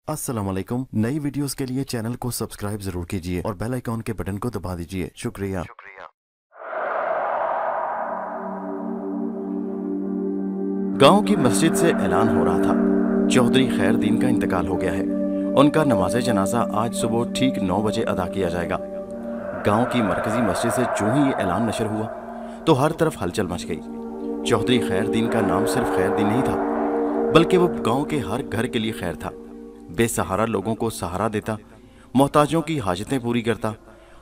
अस्सलाम वालेकुम। नई वीडियोस के लिए चैनल को सब्सक्राइब जरूर कीजिए और बेल आइकॉन के बटन को दबा दीजिए। शुक्रिया। गांव की मस्जिद से ऐलान हो रहा था, चौधरी खैरदीन का इंतकाल हो गया है। उनका नमाज जनाजा आज सुबह ठीक 9 बजे अदा किया जाएगा। गांव की मरकजी मस्जिद से जो ही ये ऐलान नशर हुआ तो हर तरफ हलचल मच गई। चौधरी खैरदीन का नाम सिर्फ खैरदीन नहीं था, बल्कि वो गांव के हर घर के लिए खैर था। बेसहारा लोगों को सहारा देता, मोहताजों की हाजतें पूरी करता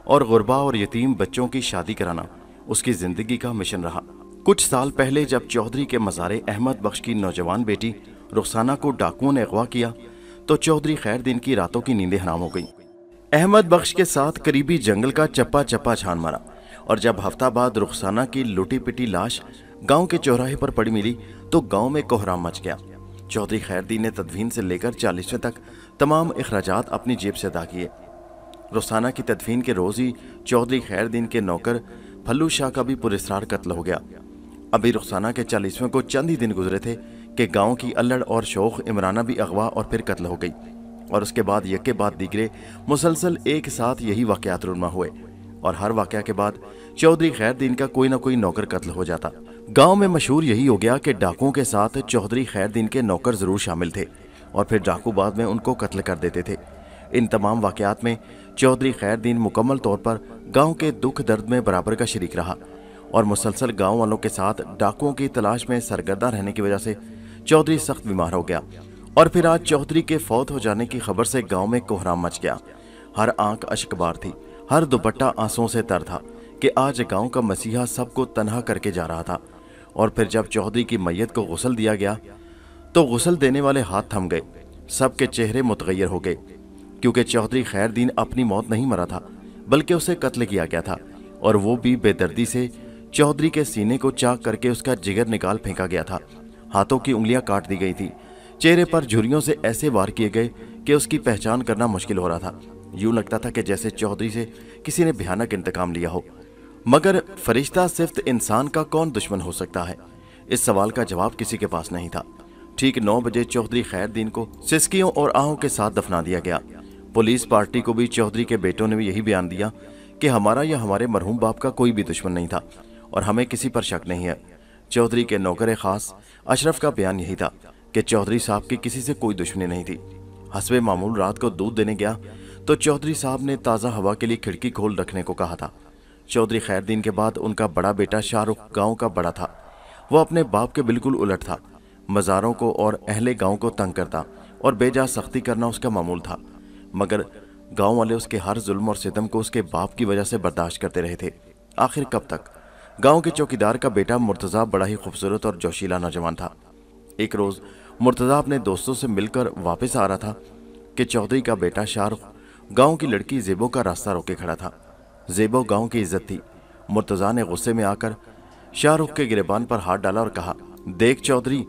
और गुरबा और यतीम बच्चों की शादी कराना उसकी जिंदगी का मिशन रहा। कुछ साल पहले जब चौधरी के मज़ारे अहमद बख्श की नौजवान बेटी रुखसाना को डाकुओं ने अगवा किया तो चौधरी खैरदीन की रातों की नींदें हराम हो गई। अहमद बख्श के साथ करीबी जंगल का चप्पा चप्पा छान मारा और जब हफ्ता बाद रुखसाना की लुटी पिटी लाश गांव के चौराहे पर पड़ी मिली तो गांव में कोहराम मच गया। चौधरी खैरदीन ने तदफीन से लेकर 40वें तक तमाम अखराजात अपनी जेब से अदा किए। रुखसाना की तदफीन के रोज ही चौधरी खैरदीन के नौकर फल्लू शाह का भी पुरस्कार कत्ल हो गया। अभी रुखसाना के 40वें को चंद ही दिन गुजरे थे कि गांव की अल्लड़ और शौख इमराना भी अगवा और फिर कत्ल हो गई और उसके बाद यके बाद दीगरे मुसलसल एक साथ यही वाकयात रुनमा हुए और हर वाकया के बाद चौधरी खैरदीन का कोई ना कोई नौकर कत्ल हो जाता। गांव में मशहूर यही हो गया कि डाकुओं के साथ चौधरी खैरदीन के नौकर जरूर शामिल थे और फिर डाकू बाद में उनको कत्ल कर देते थे। इन तमाम वाकयात में चौधरी खैरदीन मुकम्मल तौर पर गांव के दुख दर्द में बराबर का शरीक रहा और मुसलसल गांव वालों के साथ डाकुओं की तलाश में सरगर्दा रहने की वजह से चौधरी सख्त बीमार हो गया और फिर आज चौधरी के फौत हो जाने की खबर से गांव में कोहराम मच गया। हर आंख अश्कबार थी, हर दुपट्टा आंसुओं से तर था कि आज गांव का मसीहा सबको तन्हा करके जा रहा था। और फिर जब चौधरी की मैयत को गुस्ल दिया गया तो गुस्ल देने वाले हाथ थम गए, सबके चेहरे मुतगैर हो गए, क्योंकि चौधरी खैरदीन अपनी मौत नहीं मरा था बल्कि उसे कत्ल किया गया था और वो भी बेदर्दी से। चौधरी के सीने को चाक करके उसका जिगर निकाल फेंका गया था, हाथों की उंगलियां काट दी गई थी, चेहरे पर झुर्रियों से ऐसे वार किए गए कि उसकी पहचान करना मुश्किल हो रहा था। यूं लगता था कि जैसे चौधरी से किसी ने भयानक इंतकाम लिया हो। मगर फरिश्ता सिर्फ इंसान का कौन दुश्मन हो सकता है? इस सवाल का जवाब किसी के पास नहीं था। ठीक 9 बजे चौधरी खैरदीन को सिसकियों और आहों के साथ दफना दिया गया। पुलिस पार्टी को भी चौधरी के बेटों ने भी यही बयान दिया कि हमारा या हमारे मरहूम बाप का कोई भी दुश्मन नहीं था और हमें किसी पर शक नहीं है। चौधरी के नौकर खास अशरफ का बयान यही था कि चौधरी साहब की किसी से कोई दुश्मनी नहीं थी। हस्बे मामूल रात को दूध देने गया तो चौधरी साहब ने ताज़ा हवा के लिए खिड़की खोल रखने को कहा था। चौधरी खैरदीन के बाद उनका बड़ा बेटा शाहरुख गांव का बड़ा था। वो अपने बाप के बिल्कुल उलट था, मज़ारों को और अहले गांव को तंग करता और बेजा सख्ती करना उसका मामूल था। मगर गांव वाले उसके हर जुल्म और सितम को उसके बाप की वजह से बर्दाश्त करते रहे थे। आखिर कब तक? गांव के चौकीदार का बेटा मुर्तज़ा बड़ा ही खूबसूरत और जोशीला नौजवान था। एक रोज़ मुर्तज़ा अपने दोस्तों से मिलकर वापस आ रहा था कि चौधरी का बेटा शाहरुख गांव की लड़की ज़ेबो का रास्ता रोके खड़ा था। ज़ेबो गांव की इज्जत थी। मुर्तज़ा ने गुस्से में आकर शाहरुख के गिरबान पर हाथ डाला और कहा, देख चौधरी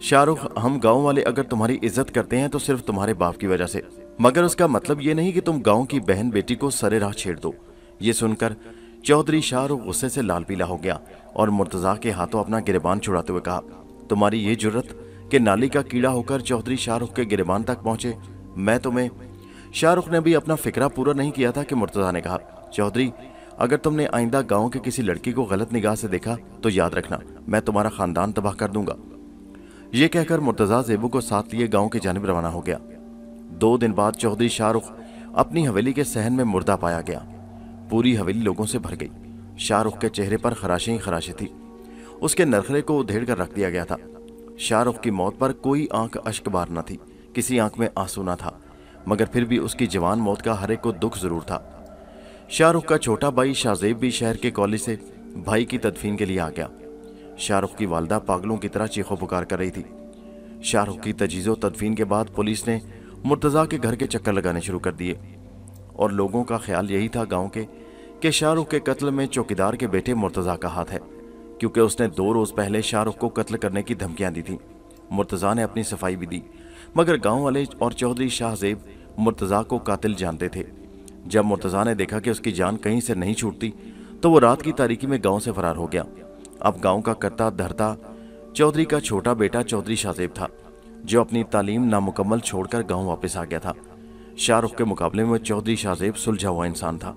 शाहरुख, हम गांव वाले अगर तुम्हारी इज्जत करते हैं तो सिर्फ तुम्हारे बाप की वजह से, मगर उसका मतलब ये नहीं कि तुम गांव की बहन बेटी को सरे राह छेड़ दो। ये सुनकर चौधरी शाहरुख गुस्से से लाल पीला हो गया और मुर्तज़ा के हाथों अपना गिरबान छुड़ाते हुए कहा, तुम्हारी ये जुर्रत कि नाली का कीड़ा होकर चौधरी शाहरुख के गिरबान तक पहुंचे, मैं तुम्हें। शाहरुख ने भी अपना फिक्रा पूरा नहीं किया था कि मुर्तज़ा ने कहा, चौधरी अगर तुमने आइंदा गांव के किसी लड़की को गलत निगाह से देखा तो याद रखना मैं तुम्हारा खानदान तबाह कर दूंगा। ये कहकर मुर्तज़ा ज़ेबू को साथ लिए गांव की जानिब रवाना हो गया। 2 दिन बाद चौधरी शाहरुख अपनी हवेली के सहन में मुर्दा पाया गया। पूरी हवेली लोगों से भर गई। शाहरुख के चेहरे पर खराशें ही खराशें थी। उसके नरखरे को उधेड़ कर रख दिया गया था। शाहरुख की मौत पर कोई आंख अश्कबार न थी, किसी आंख में आंसू न था, मगर फिर भी उसकी जवान मौत का हर एक को दुख जरूर था। शाहरुख का छोटा भाई शाहजेब भी शहर के कॉलेज से भाई की तदफीन के लिए आ गया। शाहरुख की वालदा पागलों की तरह चीखों पुकार कर रही थी। शाहरुख की तजीज़ो तदफीन के बाद पुलिस ने मुर्तज़ा के घर के चक्कर लगाने शुरू कर दिए और लोगों का ख्याल यही था गांव के कि शाहरुख के कत्ल में चौकीदार के बेटे मुर्तज़ा का हाथ है, क्योंकि उसने 2 रोज़ पहले शाहरुख को कत्ल करने की धमकियां दी थी। मुर्तज़ा ने अपनी सफाई भी दी, मगर गांव वाले और चौधरी शाहजेब मुर्तज़ा को कातिल जानते थे। जब मुर्तज़ा ने देखा कि उसकी जान कहीं से नहीं छूटती तो वो रात की तारीकी में गांव से फरार हो गया। अब गांव का करता धरता चौधरी का छोटा बेटा चौधरी शाहजेब था, जो अपनी तालीम नामुकम्मल छोड़कर गांव वापस आ गया था। शाहरुख के मुकाबले में चौधरी शाहजेब सुलझा हुआ इंसान था,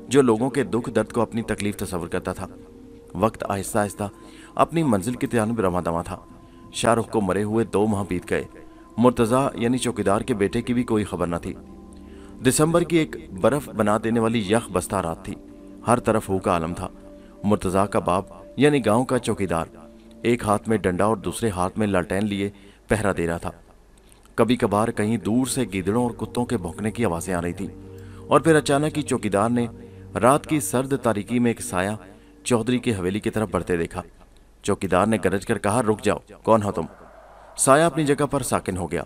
जो लोगों के दुख दर्द को अपनी तकलीफ तस्वर करता था। वक्त आहिस्ता आहिस्ता अपनी मंजिल की जानिब रवां दवा था। शाहरुख को मरे हुए 2 माह बीत गए। मुर्तज़ा यानी चौकीदार के बेटे की भी कोई खबर न थी। दिसंबर की एक बर्फ बना देने वाली यख बस्ता रात थी। हर तरफ हू का आलम था। मुर्तज़ा का बाप यानी गांव का चौकीदार एक हाथ में डंडा और दूसरे हाथ में लालटेन लिए पहरा दे रहा था। कभी कभार कहीं दूर से गीदड़ों और कुत्तों के भौंकने की आवाजें आ रही थी, और फिर अचानक ही चौकीदार ने रात की सर्द तारीकी में एक साया चौधरी की हवेली की तरफ बढ़ते देखा। चौकीदार ने गरज कर कहा, रुक जाओ, कौन हो तुम? साया अपनी जगह पर साकिन हो गया।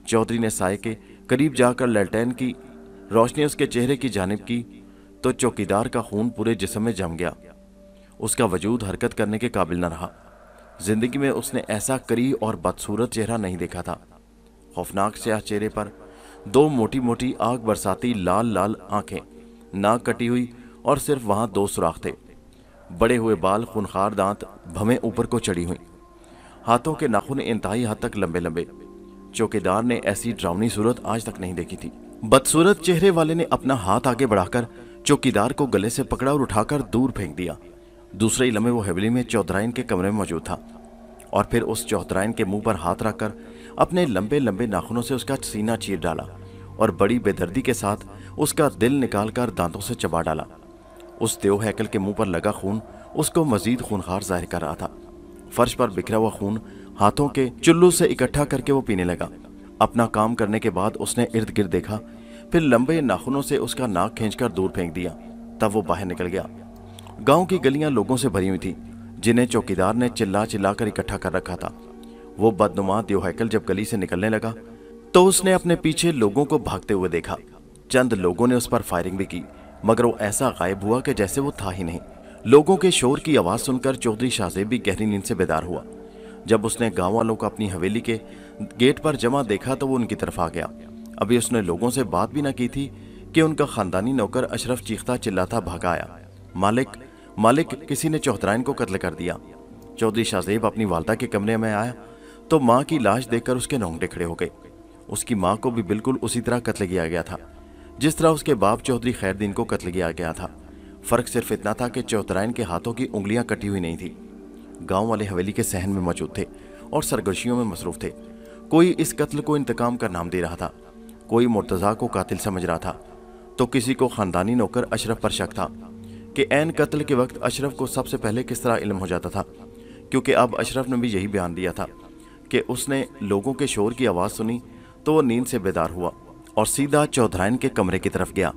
चौधरी ने साये के करीब जाकर लालटेन की रोशनी उसके चेहरे की जानिब की तो चौकीदार का खून पूरे जिस्म में जम गया। उसका वजूद हरकत करने के काबिल न रहा। जिंदगी में उसने ऐसा करीह और बदसूरत चेहरा नहीं देखा था। खौफनाक स्याह चेहरे पर 2 मोटी मोटी आग बरसाती लाल लाल आंखें, नाक कटी हुई और सिर्फ वहां 2 सुराख थे। बड़े हुए बाल, खूनखार दांत, भवें ऊपर को चढ़ी हुई, हाथों के नाखून इंतहाई हद तक लंबे लंबे। चौकीदार ने ऐसी डरावनी सूरत आज तक नहीं देखी थी। बदसूरत चेहरे वाले ने अपना हाथ आगे बढ़ाकर चौकीदार को गले से पकड़ा और उठाकर दूर फेंक दिया। दूसरे ही लम्हे वो हवेली में चौधराइन के कमरे में मौजूद था, और फिर उस चौधराइन के मुंह पर हाथ रखकर अपने लंबे लंबे नाखूनों से उसका सीना चीर डाला और बड़ी बेदर्दी के साथ उसका दिल निकालकर दांतों से चबा डाला। उस देव हैकल के मुंह पर लगा खून उसको मजीद खूनखार जाहिर कर रहा था। फर्श पर बिखरा हुआ खून हाथों के चुल्लू से इकट्ठा करके वो पीने लगा। अपना काम करने के बाद उसने इर्द गिर्द देखा, फिर लंबे नाखूनों से उसका नाक खींचकर दूर फेंक दिया। तब वो बाहर निकल गया। गांव की गलियां लोगों से भरी हुई थी, जिन्हें चौकीदार ने चिल्ला चिल्ला कर इकट्ठा कर रखा था। वो बदनुमा देवहैकल जब गली से निकलने लगा तो उसने अपने पीछे लोगों को भागते हुए देखा। चंद लोगों ने उस पर फायरिंग भी की, मगर वो ऐसा गायब हुआ कि जैसे वो था ही नहीं। लोगों के शोर की आवाज सुनकर चौधरी शाहजेब भी गहरी नींद से बेदार हुआ। जब उसने गांव वालों को अपनी हवेली के गेट पर जमा देखा तो वो उनकी तरफ आ गया। अभी उसने लोगों से बात भी न की थी कि उनका खानदानी नौकर अशरफ चीखता चिल्लाता भागा आया, मालिक मालिक, किसी ने चौधराइन को कत्ल कर दिया। चौधरी शाहजेब अपनी वालदा के कमरे में आया तो माँ की लाश देखकर उसके रोंगटे खड़े हो गए। उसकी माँ को भी बिल्कुल उसी तरह कत्ल किया गया था जिस तरह उसके बाप चौधरी खैरदीन को कत्ल किया गया था। फर्क सिर्फ इतना था कि चौधराइन के हाथों की उंगलियां कटी हुई नहीं थी। गांव वाले हवेली के सहन में मौजूद थे और सरगोशियों में मसरूफ थे। कोई इस कत्ल को इंतकाम का नाम दे रहा था, कोई मुर्तज़ा को कातिल समझ रहा था, तो किसी को खानदानी नौकर अशरफ पर शक था कि ऐन कत्ल के वक्त अशरफ को सबसे पहले किस तरह इल्म हो जाता था, क्योंकि अब अशरफ ने भी यही बयान दिया था कि उसने लोगों के शोर की आवाज़ सुनी तो वो नींद से बेदार हुआ और सीधा चौधराइन के कमरे की तरफ गया,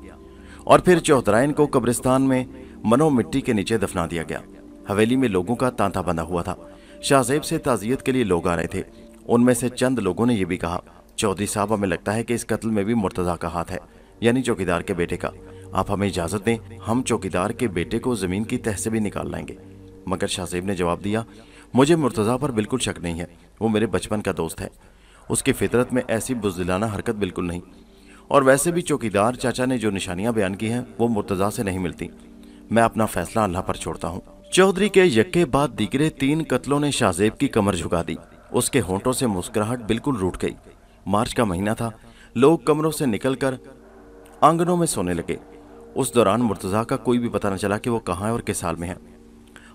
और फिर चौधराइन को कब्रिस्तान में मनो मिट्टी के नीचे दफना दिया गया। हवेली में लोगों का तांता बंधा हुआ था। शाहजेब से ताज़ियत के लिए लोग आ रहे थे। उनमें से चंद लोगों ने यह भी कहा, चौधरी साहब, हमें लगता है कि इस कत्ल में भी मुर्तज़ा का हाथ है, यानी चौकीदार के बेटे का। आप हमें इजाज़त दें, हम चौकीदार के बेटे को ज़मीन की तह से भी निकाल लाएंगे। मगर शाहजेब ने जवाब दिया, मुझे मुर्तज़ा पर बिल्कुल शक नहीं है, वो मेरे बचपन का दोस्त है, उसकी फितरत में ऐसी बुज़दिलाना हरकत बिल्कुल नहीं, और वैसे भी चौकीदार चाचा ने जो निशानियां बयान की हैं वो मुर्तज़ा से नहीं मिलती। मैं अपना फैसला अल्लाह पर छोड़ता हूँ। चौधरी के यक्के बाद दीगरे 3 कत्लों ने शाहजेब की कमर झुका दी। उसके होंठों से मुस्कुराहट बिल्कुल रूठ गई। मार्च का महीना था। लोग कमरों से निकलकर आंगनों में सोने लगे। उस दौरान मुर्तज़ा का कोई भी पता न चला कि वो कहाँ है और किस हाल में है।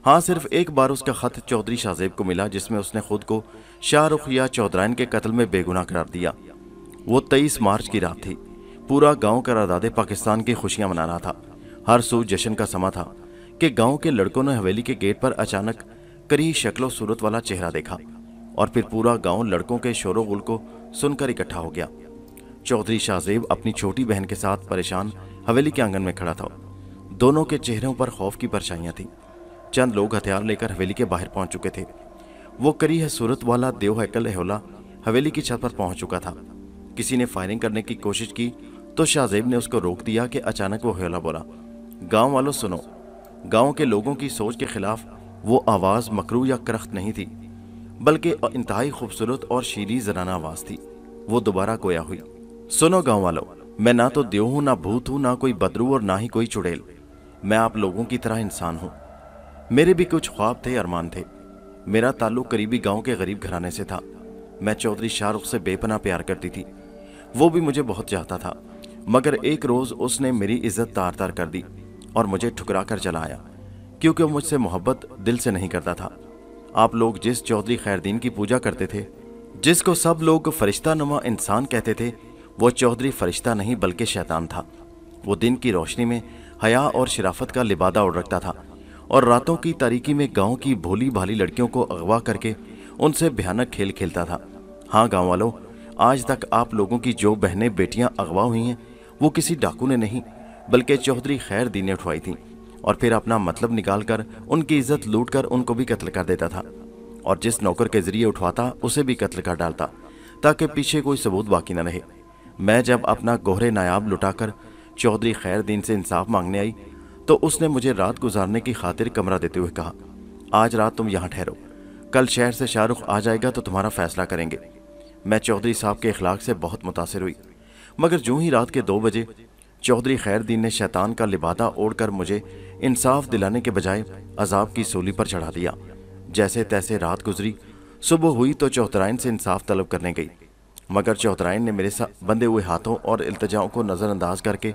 हाँ, सिर्फ एक बार उसका खत चौधरी शाहजेब को मिला, जिसमें उसने खुद को शाहरुख या चौधराइन के कत्ल में बेगुनाह करार दिया। वो 23 मार्च की रात थी। पूरा गांव करारदादे पाकिस्तान की खुशियां मना रहा था। हर सू जश्न का समा था कि गांव के लड़कों ने हवेली के गेट पर अचानक करीब शक्लो सूरत वाला चेहरा देखा, और फिर पूरा गांव लड़कों के शोरो गुल को सुनकर इकट्ठा हो गया। चौधरी शाहजेब अपनी छोटी बहन के साथ परेशान हवेली के आंगन में खड़ा था। दोनों के चेहरों पर खौफ की परछाइयां थीं। चंद लोग हथियार लेकर हवेली के बाहर पहुंच चुके थे। वो करीह सूरत वाला देव हैकल एहोला हवेली की छत पर पहुंच चुका था। किसी ने फायरिंग करने की कोशिश की तो शाहजेब ने उसको रोक दिया कि अचानक वो एहोला बोला, गांव वालों सुनो। गांव के लोगों की सोच के खिलाफ वो आवाज़ मकरू या करख्त नहीं थी, बल्कि इंतहाई खूबसूरत और शीरी जनाना आवाज़ थी। वो दोबारा गोया हुई, सुनो गांव वालों, मैं ना तो देव हूँ, ना भूत हूँ, ना कोई बदरू और ना ही कोई चुड़ैल। मैं आप लोगों की तरह इंसान हूँ। मेरे भी कुछ ख्वाब थे, अरमान थे। मेरा ताल्लुक करीबी गांव के गरीब घराने से था। मैं चौधरी शाहरुख से बेपनाह प्यार करती थी। वो भी मुझे बहुत चाहता था, मगर एक रोज़ उसने मेरी इज्जत तार तार कर दी और मुझे ठुकरा कर चला आया, क्योंकि वो मुझसे मोहब्बत दिल से नहीं करता था। आप लोग जिस चौधरी खैरदीन की पूजा करते थे, जिसको सब लोग फरिश्ता नुमा इंसान कहते थे, वो चौधरी फरिश्ता नहीं बल्कि शैतान था। वो दिन की रोशनी में हया और शराफत का लिबादा ओढ़ रखता था और रातों की तारीकी में गांव की भोली भाली लड़कियों को अगवा करके उनसे भयानक खेल खेलता था। हाँ गांव वालों, आज तक आप लोगों की जो बहनें बेटियां अगवा हुई हैं, वो किसी डाकू ने नहीं बल्कि चौधरी खैरदीन ने उठवाई थी, और फिर अपना मतलब निकाल कर उनकी इज्जत लूट कर उनको भी कत्ल कर देता था, और जिस नौकर के जरिए उठवाता उसे भी कत्ल कर डालता, ताकि पीछे कोई सबूत बाकी न रहे। मैं जब अपना गोहरे नायाब लुटाकर चौधरी खैरदीन से इंसाफ मांगने आई, तो उसने मुझे रात गुजारने की खातिर कमरा देते हुए कहा, आज रात तुम यहाँ ठहरो, कल शहर से शाहरुख आ जाएगा तो तुम्हारा फैसला करेंगे। मैं चौधरी साहब के इखलाक से बहुत मुतासिर हुई, मगर जो ही रात के 2 बजे चौधरी खैरदीन ने शैतान का लिबादा ओढ़कर मुझे इंसाफ दिलाने के बजाय अजाब की सूली पर चढ़ा दिया। जैसे तैसे रात गुजरी, सुबह हुई तो चौधराइन से इंसाफ तलब करने गई, मगर चौधराइन ने मेरे साथ बंधे हुए हाथों और इल्तिजाओं को नज़रअंदाज करके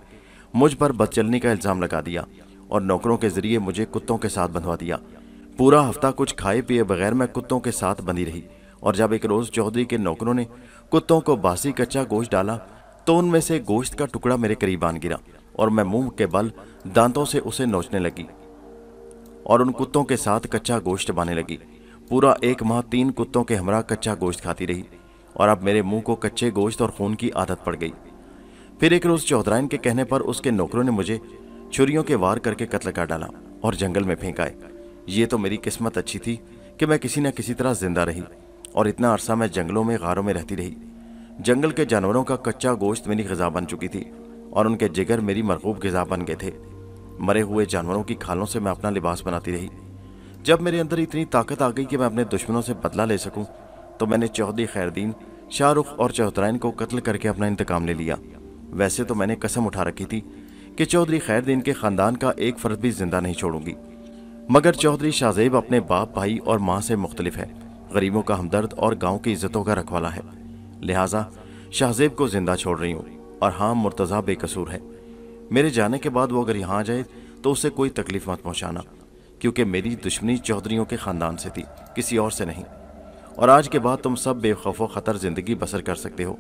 मुझ पर बदचलनी का इल्ज़ाम लगा दिया और नौकरों के जरिए मुझे कुत्तों के साथ बंधवा दिया। पूरा हफ्ता कुछ खाए पिए बगैर मैं कुत्तों के साथ बंधी रही, और जब एक रोज़ चौधरी के नौकरों ने कुत्तों को बासी कच्चा गोश्त डाला, तो उनमें से गोश्त का टुकड़ा मेरे करीब आन गिरा और मैं मुंह के बल दांतों से उसे नोचने लगी और उन कुत्तों के साथ कच्चा गोश्त चबाने लगी। पूरा 1 माह 3 कुत्तों के हमरा कच्चा गोश्त खाती रही, और अब मेरे मुंह को कच्चे गोश्त और खून की आदत पड़ गई। फिर एक रोज़ चौधराइन के कहने पर उसके नौकरों ने मुझे छुरियों के वार करके कत्ल कर डाला और जंगल में फेंक आए। ये तो मेरी किस्मत अच्छी थी कि मैं किसी न किसी तरह जिंदा रही, और इतना अरसा मैं जंगलों में गारों में रहती रही। जंगल के जानवरों का कच्चा गोश्त मेरी ग़िज़ा बन चुकी थी और उनके जिगर मेरी मरगूब ग़िज़ा बन गए थे। मरे हुए जानवरों की खालों से मैं अपना लिबास बनाती रही। जब मेरे अंदर इतनी ताकत आ गई कि मैं अपने दुश्मनों से बदला ले सकूं, तो मैंने चौधरी खैरदीन, शाहरुख और चौधराइन को कत्ल करके अपना इंतकाम ले लिया। वैसे तो मैंने कसम उठा रखी थी कि चौधरी खैरदीन के ख़ानदान का एक फ़र्द भी जिंदा नहीं छोड़ूंगी, मगर चौधरी शाहजेब अपने बाप, भाई और माँ से मुख्तलिफ है, गरीबों का हमदर्द और गाँव की इज्जतों का रखवाला है। लिहाजा शाहजेब को जिंदा छोड़ रही हूँ। और हाँ, मुर्तज़ा बेकसूर है। मेरे जाने के बाद वो अगर यहाँ आ जाए तो उसे कोई तकलीफ मत पहुँचाना, क्योंकि मेरी दुश्मनी चौधरियों के ख़ानदान से थी, किसी और से नहीं। और आज के बाद तुम सब बेखौफ ख़तर ज़िंदगी बसर कर सकते हो,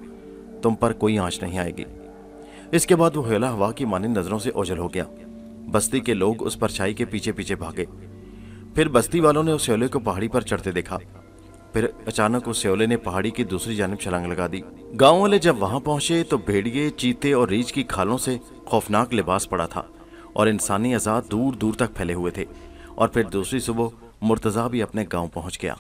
तुम पर कोई आँच नहीं आएगी। इसके बाद वो हेला हवा की मानिंद नज़रों से ओझल हो गया। बस्ती के लोग उस परछाई के पीछे पीछे भागे। फिर बस्ती वालों ने उस श्योले को पहाड़ी पर चढ़ते देखा। फिर अचानक उस श्योले ने पहाड़ी की दूसरी जानिब छलांग लगा दी। गांव वाले जब वहां पहुंचे तो भेड़िए, चीते और रीछ की खालों से खौफनाक लिबास पड़ा था और इंसानी अज़ा दूर दूर तक फैले हुए थे। और फिर दूसरी सुबह मुर्तज़ा भी अपने गांव पहुंच गया।